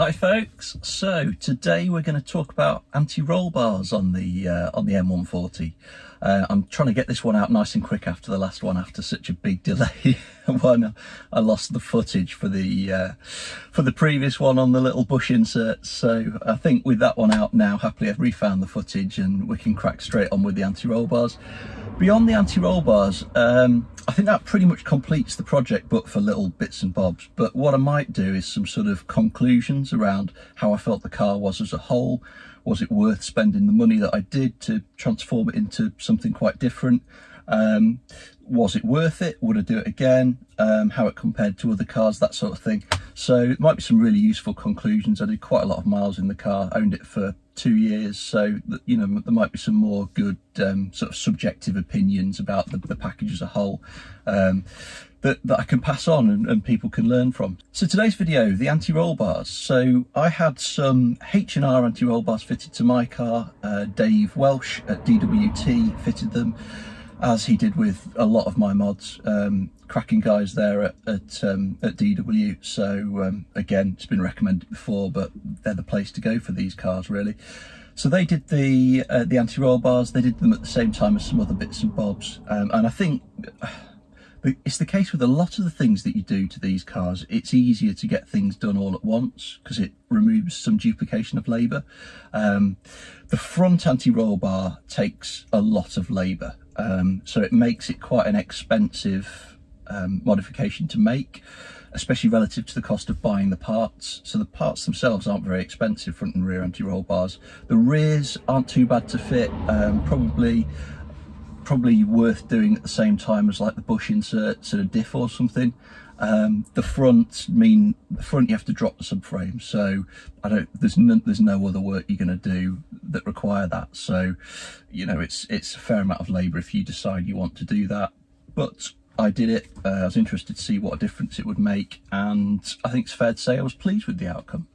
Hi folks, so today we're going to talk about anti-roll bars on the M140. I'm trying to get this one out nice and quick after the last one, after such a big delay when I lost the footage for the previous one on the little bush insert. So I think with that one out now, happily I've refound the footage and we can crack straight on with the anti-roll bars. Beyond the anti-roll bars, I think that pretty much completes the project, but for little bits and bobs. But what I might do is some sort of conclusions around how I felt the car was as a whole. Was it worth spending the money that I did to transform it into something quite different? Was it worth it? Would I do it again? How it compared to other cars, that sort of thing. So it might be some really useful conclusions. I did quite a lot of miles in the car, owned it for 2 years, so you know, there might be some more good sort of subjective opinions about the package as a whole that I can pass on and people can learn from. So today's video, the anti-roll bars. So I had some H&R anti-roll bars fitted to my car. Dave Welsh at DWT fitted them, as he did with a lot of my mods. Cracking guys there at DW. So again, it's been recommended before, but they're the place to go for these cars really. So they did the anti-roll bars. They did them at the same time as some other bits and bobs, and I think it's the case with a lot of the things that you do to these cars. It's easier to get things done all at once because it removes some duplication of labour. The front anti-roll bar takes a lot of labour, so it makes it quite an expensive modification to make, especially relative to the cost of buying the parts. So the parts themselves aren't very expensive, front and rear anti-roll bars. The rears aren't too bad to fit, probably worth doing at the same time as like the bush inserts and a diff or something. The front you have to drop the subframe, so there's no other work you're going to do that require that. So you know, it's a fair amount of labour if you decide you want to do that, but I did it. I was interested to see what a difference it would make, and I think it's fair to say I was pleased with the outcome.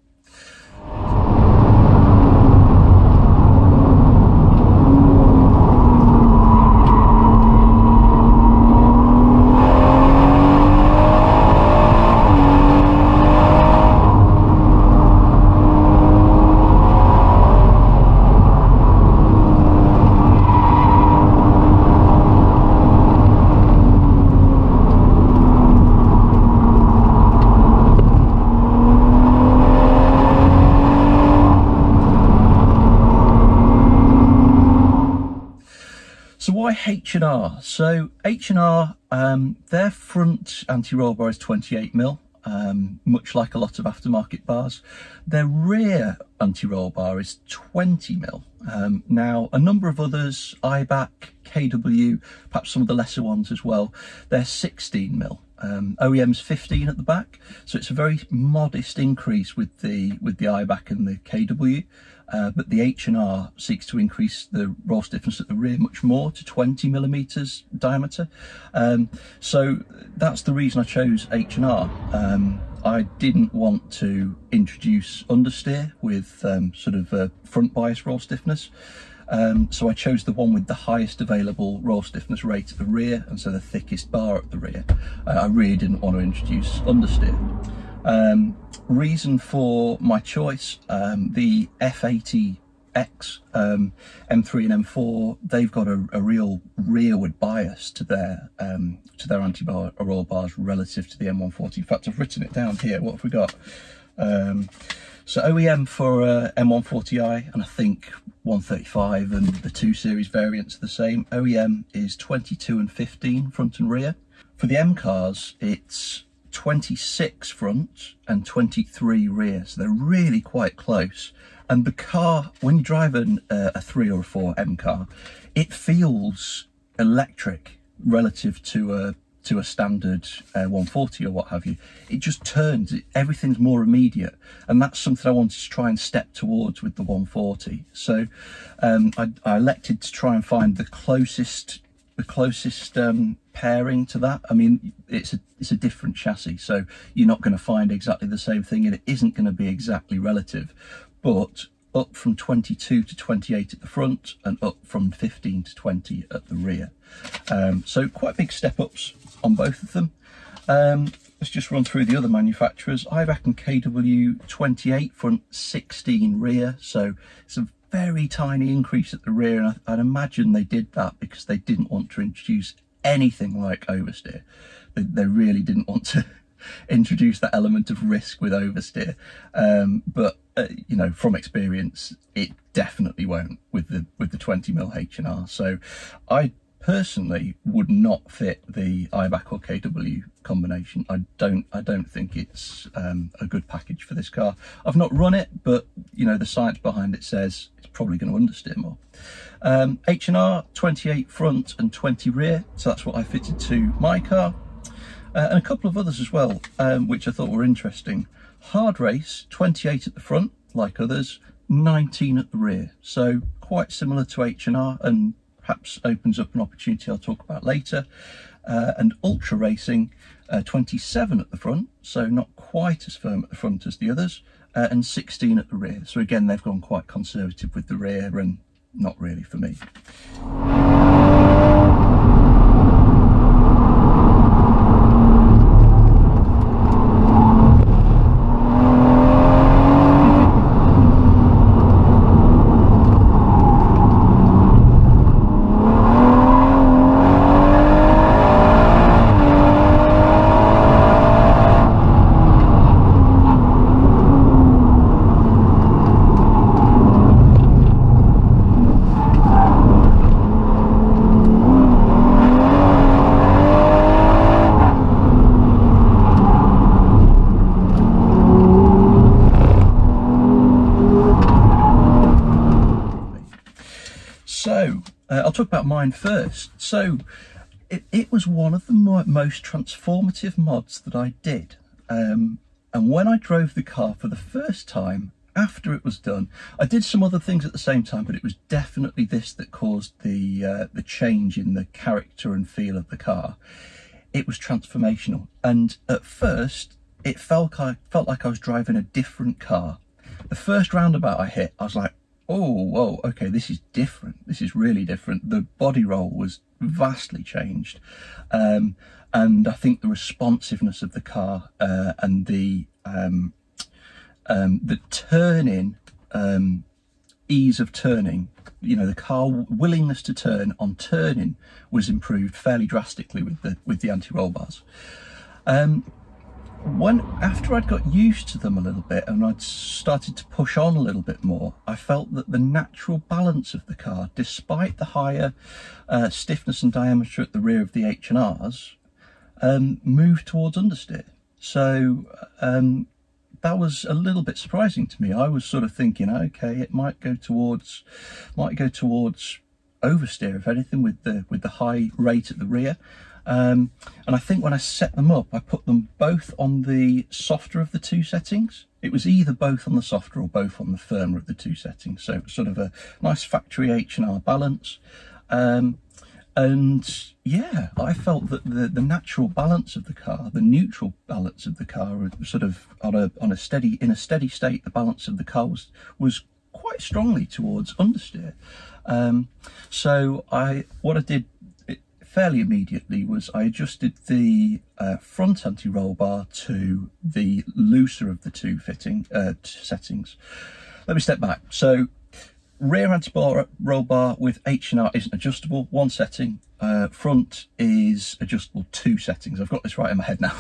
So why H&R? So H&R, their front anti-roll bar is 28mm, much like a lot of aftermarket bars. Their rear anti-roll bar is 20mm. Now, a number of others, Eibach, KW, perhaps some of the lesser ones as well, they're 16mm. OEM's 15 at the back, so it's a very modest increase with the Eibach and the KW. But the H&R seeks to increase the roll stiffness at the rear much more, to 20mm diameter. So that's the reason I chose H&R. I didn't want to introduce understeer with sort of front bias roll stiffness. So I chose the one with the highest available roll stiffness rate at the rear, and so the thickest bar at the rear. I really didn't want to introduce understeer. Reason for my choice, the F80X, M3 and M4, they've got a real rearward bias to their anti-roll bars relative to the M140. In fact, I've written it down here. What have we got? So OEM for M140i, and I think 135 and the 2 series variants are the same. OEM is 22 and 15 front and rear. For the M cars, it's 26 front and 23 rear, so they're really quite close. And the car, when you drive a 3 or a 4 M car, it feels electric relative to a standard 140 or what have you. It just turns, everything's more immediate, and that's something I wanted to try and step towards with the 140. So I elected to try and find the closest pairing to that. I mean, it's a different chassis, so you're not going to find exactly the same thing, and it isn't going to be exactly relative, but up from 22 to 28 at the front and up from 15 to 20 at the rear. So quite big step ups on both of them. let's just run through the other manufacturers. Eibach and KW 28 front, 16 rear, so it's a very tiny increase at the rear, and I'd imagine they did that because they didn't want to introduce anything like oversteer. They really didn't want to introduce that element of risk with oversteer, but you know, from experience, it definitely won't with the 20mm H&R. So I personally would not fit the Eibach or KW combination. I don't think it's a good package for this car. I've not run it, but you know, the science behind it says it's probably going to understeer more. H&R 28 front and 20 rear, so that's what I fitted to my car, and a couple of others as well, which I thought were interesting. Hardrace 28 at the front, like others, 19 at the rear, so quite similar to H&R, and perhaps opens up an opportunity I'll talk about later. And Ultra Racing 27 at the front, so not quite as firm at the front as the others, and 16 at the rear. So again, they've gone quite conservative with the rear, and not really for me. So I'll talk about mine first. So it was one of the most transformative mods that I did, and when I drove the car for the first time after it was done, I did some other things at the same time, but it was definitely this that caused the change in the character and feel of the car. It was transformational, and at first it felt like I was driving a different car. The first roundabout I hit, I was like, oh, whoa, okay, this is different. This is really different. The body roll was vastly changed. And I think the responsiveness of the car and the turning, ease of turning, you know, the car willingness to turn on turning was improved fairly drastically with the anti-roll bars. After I'd got used to them a little bit and I'd started to push on a little bit more, I felt that the natural balance of the car, despite the higher stiffness and diameter at the rear of the H&Rs, moved towards understeer. So that was a little bit surprising to me. I was sort of thinking, okay, it might go towards oversteer, if anything, with the high rate at the rear. And I think when I set them up, I put them both on the softer of the two settings. It was either both on the softer or both on the firmer of the two settings. So it was sort of a nice factory H&R balance. And yeah, I felt that the natural balance of the car, the neutral balance of the car, sort of in a steady state, the balance of the car was quite strongly towards understeer. So what I did fairly immediately was I adjusted the front anti-roll bar to the looser of the two settings. Let me step back. So rear anti-roll bar with H&R isn't adjustable, one setting. Front is adjustable, two settings. I've got this right in my head now.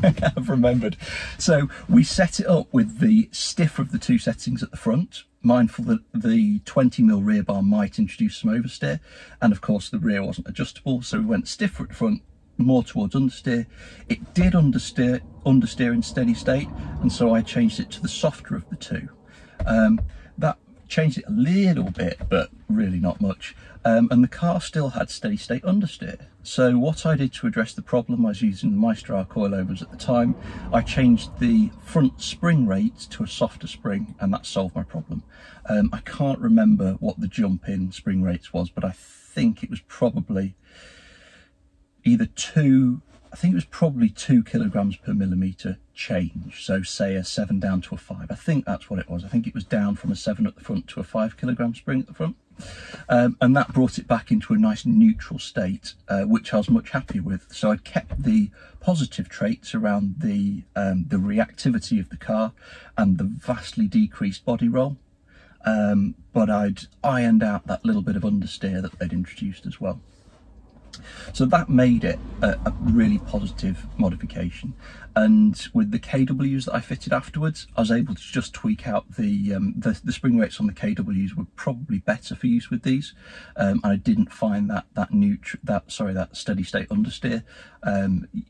I've remembered. So we set it up with the stiffer of the two settings at the front, mindful that the 20mm rear bar might introduce some oversteer, and of course the rear wasn't adjustable, so we went stiffer at the front, more towards understeer. It did understeer in steady state, and so I changed it to the softer of the two. That changed it a little bit, but really not much, and the car still had steady state understeer. So what I did to address the problem, I was using the Maestro coilovers at the time, I changed the front spring rate to a softer spring, and that solved my problem. I can't remember what the jump in spring rates was, but I think it was probably either 2 kilograms per millimetre change. So say a 7 down to a 5. I think that's what it was. I think it was down from a 7 at the front to a 5 kilogram spring at the front. And that brought it back into a nice neutral state, which I was much happier with. So I'd kept the positive traits around the reactivity of the car and the vastly decreased body roll, but I'd ironed out that little bit of understeer that they'd introduced as well. So that made it a really positive modification. And with the KWs that I fitted afterwards, I was able to just tweak out the spring rates on the KWs were probably better for use with these. I didn't find that steady state understeer.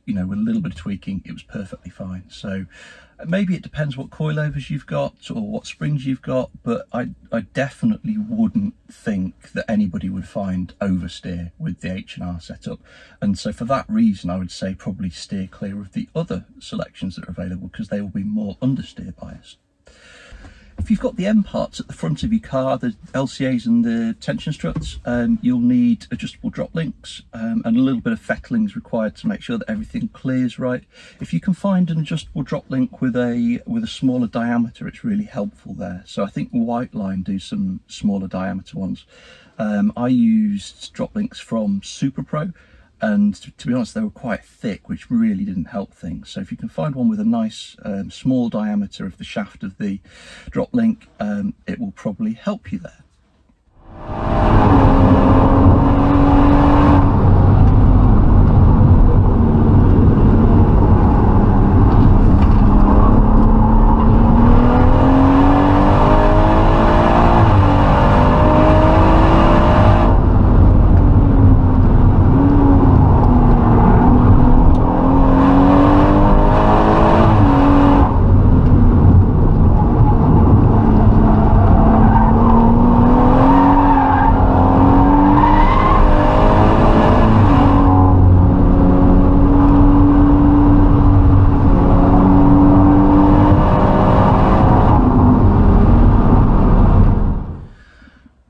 You know, with a little bit of tweaking, it was perfectly fine. So maybe it depends what coilovers you've got or what springs you've got, but I definitely wouldn't think that anybody would find oversteer with the H&R setup. And so for that reason, I would say probably steer clear of the other selections that are available, because they will be more understeer biased. If you've got the M parts at the front of your car, the LCAs and the tension struts, you'll need adjustable drop links, and a little bit of fettling is required to make sure that everything clears right. If you can find an adjustable drop link with a smaller diameter, it's really helpful there. So I think Whiteline do some smaller diameter ones. I used drop links from Super Pro, and to be honest, they were quite thick, which really didn't help things. So if you can find one with a nice small diameter of the shaft of the drop link, it will probably help you there.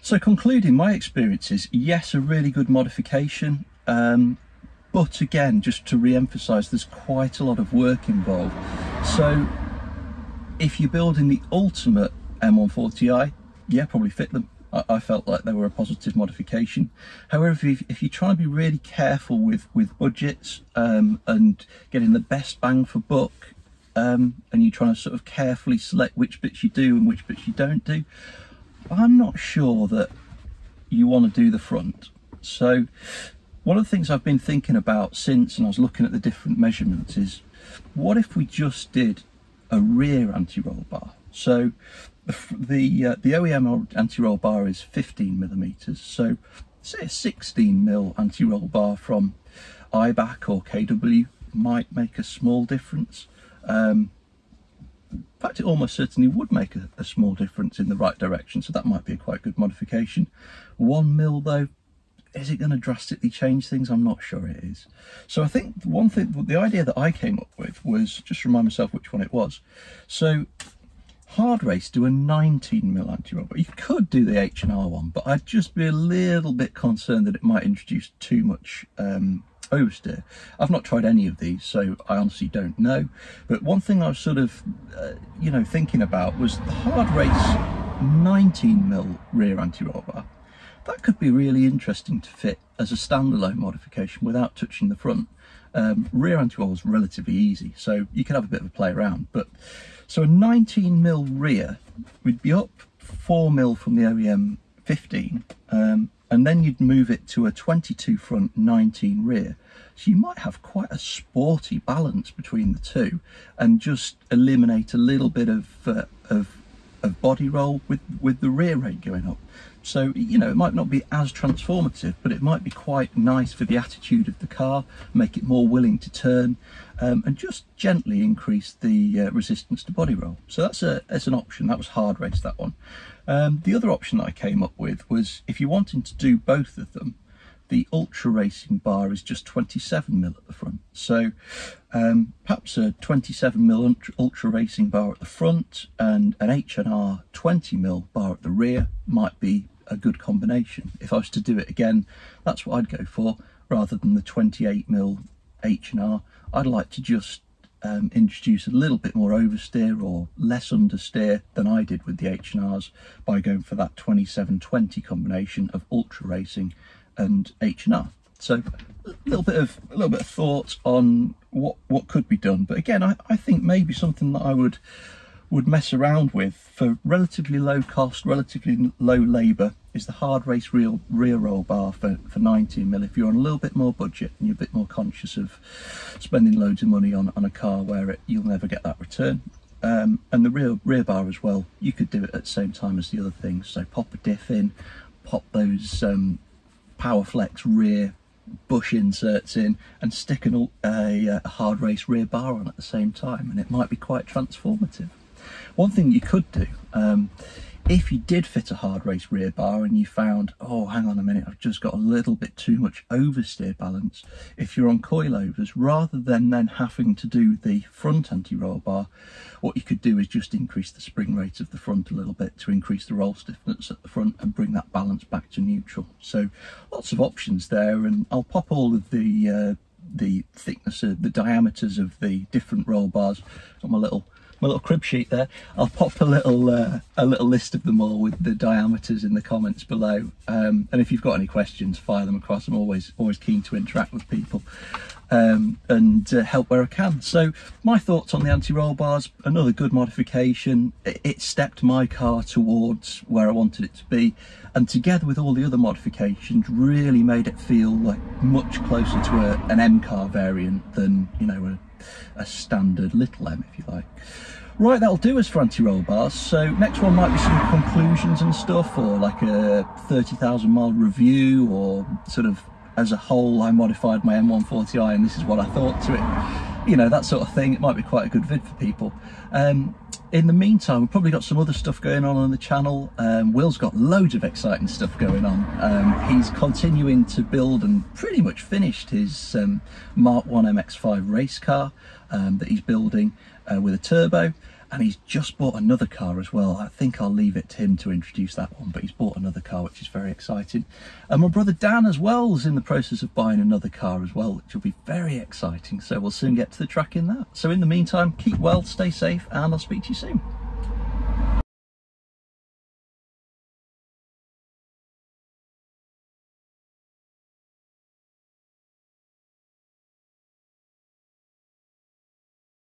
So concluding my experiences, yes, a really good modification, but again, just to re-emphasize, there's quite a lot of work involved. So if you're building the ultimate M140i, yeah, probably fit them. I felt like they were a positive modification. However, if you're trying to be really careful with budgets and getting the best bang for buck, and you're trying to sort of carefully select which bits you do and which bits you don't do, I'm not sure that you want to do the front. So one of the things I've been thinking about since, and I was looking at the different measurements, is what if we just did a rear anti-roll bar? So the OEM anti-roll bar is 15mm, so say a 16mm anti-roll bar from Eibach or KW might make a small difference. In fact, it almost certainly would make a small difference in the right direction, so that might be a quite good modification. 1mm though, is it going to drastically change things? I'm not sure it is. So I think the idea that I came up with was, just remind myself which one it was. So Hardrace do a 19mm anti-roll, but you could do the H&R one, but I'd just be a little bit concerned that it might introduce too much oversteer. I've not tried any of these, so I honestly don't know. But one thing I was sort of, thinking about was the Hardrace 19mm rear anti-roll bar. That could be really interesting to fit as a standalone modification without touching the front. Rear anti-roll is relatively easy, so you can have a bit of a play around. But so a 19mm rear, we'd be up 4mm from the OEM 15, and then you'd move it to a 22 front, 19 rear. So you might have quite a sporty balance between the two and just eliminate a little bit of body roll with the rear rate going up. So, it might not be as transformative, but it might be quite nice for the attitude of the car, make it more willing to turn, and just gently increase the resistance to body roll. So that's an option. That was Hardrace, that one. The other option that I came up with was, if you're wanting to do both of them, the ultra racing bar is just 27mm at the front. So perhaps a 27mm ultra racing bar at the front and an H&R 20mm bar at the rear might be a good combination. If I was to do it again, that's what I'd go for, rather than the 28mm H&R. I'd like to just introduce a little bit more oversteer or less understeer than I did with the H&Rs by going for that 2720 combination of ultra racing and H&R. So a little bit of thought on what could be done, but again, I think maybe something that I would mess around with for relatively low cost, relatively low labour is the Hardrace rear roll bar for 19mm. If you're on a little bit more budget and you're a bit more conscious of spending loads of money on a car where you'll never get that return. And the rear bar as well, you could do it at the same time as the other things. So pop a diff in, pop those Powerflex rear bush inserts in and stick a Hardrace rear bar on at the same time, and it might be quite transformative. One thing you could do, if you did fit a Hardrace rear bar and you found, oh, hang on a minute, I've just got a little bit too much oversteer balance, if you're on coilovers, rather than then having to do the front anti-roll bar, what you could do is just increase the spring rate of the front a little bit to increase the roll stiffness at the front and bring that balance back to neutral. So lots of options there, and I'll pop all of the thickness of the diameters of the different roll bars on my little crib sheet there. I'll pop a little list of them all with the diameters in the comments below, and if you've got any questions, fire them across. I'm always keen to interact with people and help where I can. So my thoughts on the anti-roll bars: another good modification. It stepped my car towards where I wanted it to be, and together with all the other modifications really made it feel like much closer to an M car variant than, you know, a standard little M, if you like. Right, that'll do us for anti-roll bars. So next one might be some conclusions and stuff, or like a 30,000 mile review, or sort of as a whole I modified my M140i and this is what I thought to it, you know, that sort of thing. It might be quite a good vid for people. In the meantime, we've probably got some other stuff going on the channel. Will's got loads of exciting stuff going on. He's continuing to build and pretty much finished his Mark 1 MX-5 race car that he's building with a turbo, and he's just bought another car as well. I think I'll leave it to him to introduce that one, but he's bought another car, which is very exciting. And my brother Dan as well is in the process of buying another car as well, which will be very exciting. So we'll soon get to the track in that. So in the meantime, keep well, stay safe, and I'll speak to you soon.